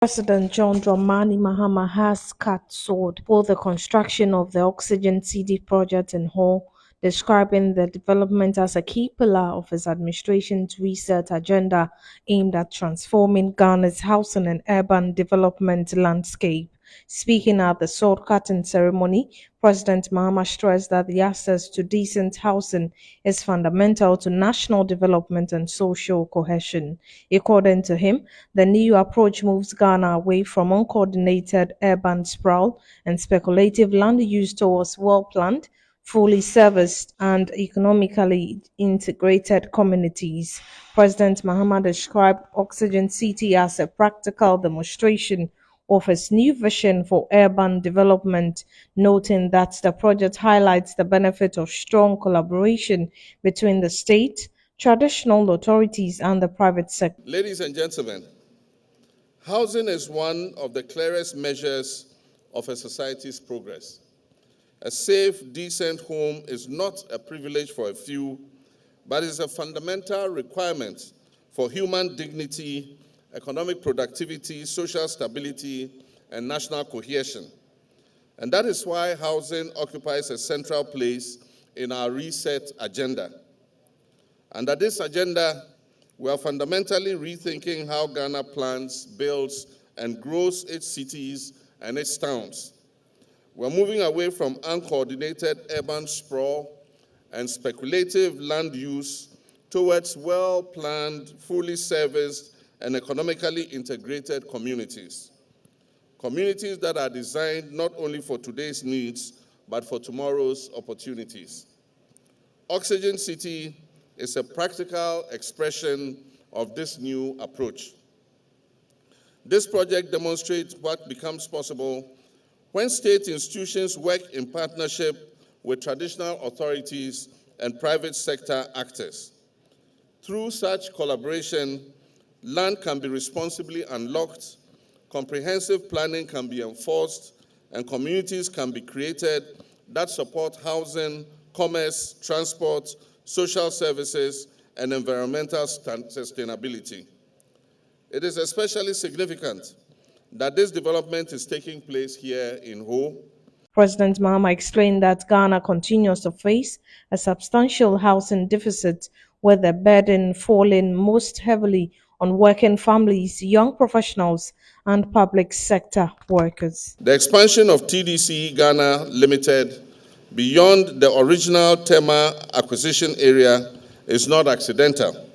President John Dramani Mahama has cut sword for the construction of the Oxygen City project in Hull, describing the development as a key pillar of his administration's research agenda aimed at transforming Ghana's housing and urban development landscape. Speaking at the sword cutting ceremony, President Mahama stressed that the access to decent housing is fundamental to national development and social cohesion. According to him, the new approach moves Ghana away from uncoordinated urban sprawl and speculative land use towards well planned, fully serviced, and economically integrated communities. President Mahama described Oxygen City as a practical demonstration of his new vision for urban development, noting that the project highlights the benefit of strong collaboration between the state, traditional authorities, and the private sector. Ladies and gentlemen, housing is one of the clearest measures of a society's progress. A safe, decent home is not a privilege for a few, but is a fundamental requirement for human dignity, economic productivity, social stability, and national cohesion. And that is why housing occupies a central place in our reset agenda. Under this agenda, we are fundamentally rethinking how Ghana plans, builds, and grows its cities and its towns. We're moving away from uncoordinated urban sprawl and speculative land use towards well-planned, fully serviced, and economically integrated communities. Communities that are designed not only for today's needs, but for tomorrow's opportunities. Oxygen City is a practical expression of this new approach. This project demonstrates what becomes possible when state institutions work in partnership with traditional authorities and private sector actors. Through such collaboration, land can be responsibly unlocked, comprehensive planning can be enforced, and communities can be created that support housing, commerce, transport, social services, and environmental sustainability. It is especially significant that this development is taking place here in Ho. President Mahama explained that Ghana continues to face a substantial housing deficit, with the burden falling most heavily on working families, young professionals, and public sector workers. The expansion of TDC Ghana Limited beyond the original Tema acquisition area is not accidental.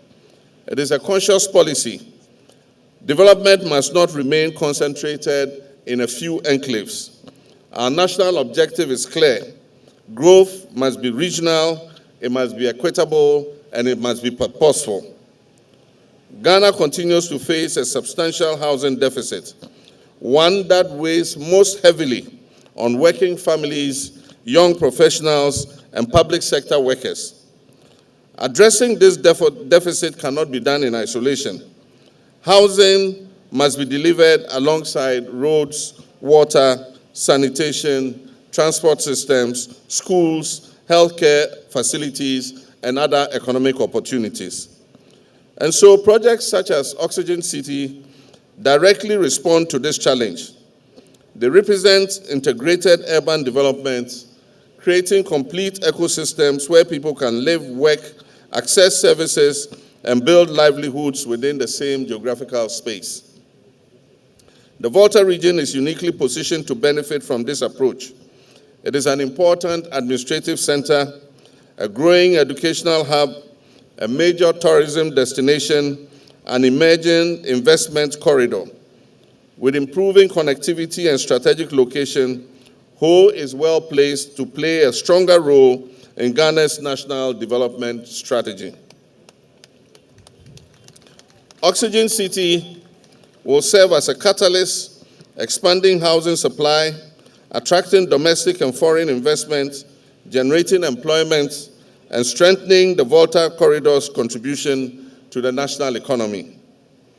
It is a conscious policy. Development must not remain concentrated in a few enclaves. Our national objective is clear. Growth must be regional, it must be equitable, and it must be purposeful. Ghana continues to face a substantial housing deficit, one that weighs most heavily on working families, young professionals, and public sector workers. Addressing this deficit cannot be done in isolation. Housing must be delivered alongside roads, water, sanitation, transport systems, schools, healthcare facilities, and other economic opportunities. And so projects such as Oxygen City directly respond to this challenge. They represent integrated urban development, creating complete ecosystems where people can live, work, access services, and build livelihoods within the same geographical space. The Volta region is uniquely positioned to benefit from this approach. It is an important administrative center, a growing educational hub, a major tourism destination, an emerging investment corridor. With improving connectivity and strategic location, Ho is well placed to play a stronger role in Ghana's national development strategy. Oxygen City will serve as a catalyst, expanding housing supply, attracting domestic and foreign investment, generating employment, and strengthening the Volta Corridor's contribution to the national economy.